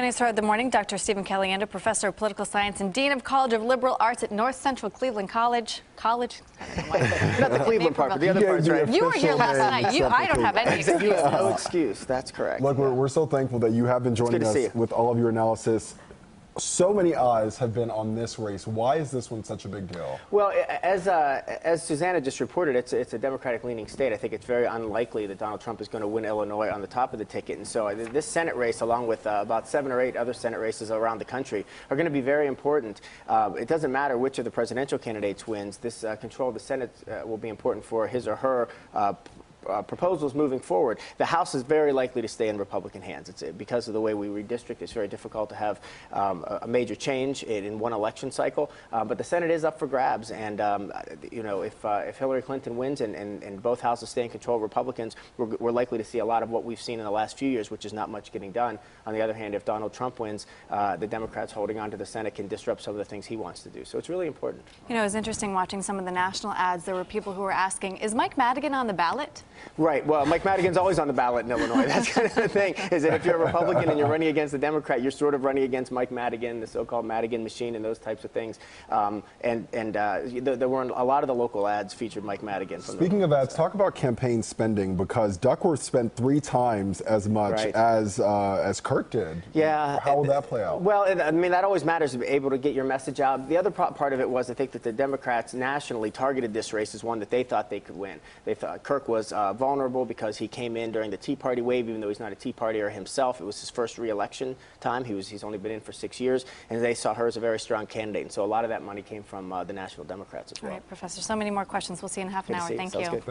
Joining us throughout the morning, Dr. Stephen Caliendo, Professor of Political Science and Dean of College of Liberal Arts at North Central Cleveland College. I don't know why. Not the Cleveland part, but the other part's right. You were here last night. I don't have any excuse. No excuse. That's correct. Look, we're so thankful that you have been joining us with all of your analysis. So many eyes have been on this race. Why is this one such a big deal? Well, as Susanna just reported, it's a Democratic-leaning state. I think it's very unlikely that Donald Trump is going to win Illinois on the top of the ticket. And so this Senate race, along with about 7 or 8 other Senate races around the country, are going to be very important. It doesn't matter which of the presidential candidates wins. This control of the Senate will be important for his or her proposals moving forward. The House is very likely to stay in Republican hands. It's because of the way we redistrict. It's very difficult to have a major change in one election cycle. But the Senate is up for grabs, and you know, if Hillary Clinton wins and both houses stay in control of Republicans, we're likely to see a lot of what we've seen in the last few years, which is not much getting done. On the other hand, if Donald Trump wins, the Democrats holding on to the Senate can disrupt some of the things he wants to do. So it's really important. You know, it was interesting watching some of the national ads. There were people who were asking, is Mike Madigan on the ballot? Right. Well, Mike Madigan's always on the ballot in Illinois. That's kind of the thing, is that if you're a Republican and you're running against a Democrat, you're sort of running against Mike Madigan, the so-called Madigan machine, and those types of things. There were a lot of the local ads featured Mike Madigan. Speaking of ads, talk about campaign spending, because Duckworth spent 3 times as much as Kirk did. Yeah. How will that play out? Well, I mean, that always matters, to be able to get your message out. The other part of it was, I think, that the Democrats nationally targeted this race as one that they thought they could win. They thought Kirk was vulnerable because he came in during the Tea Party wave, even though he's not a Tea Partier himself. It was his first re-election time. He's only been in for 6 years, and they saw her as a very strong candidate. And so a lot of that money came from the National Democrats as well. All right, Professor, so many more questions. We'll see you in half an hour. Thank you. Sounds good.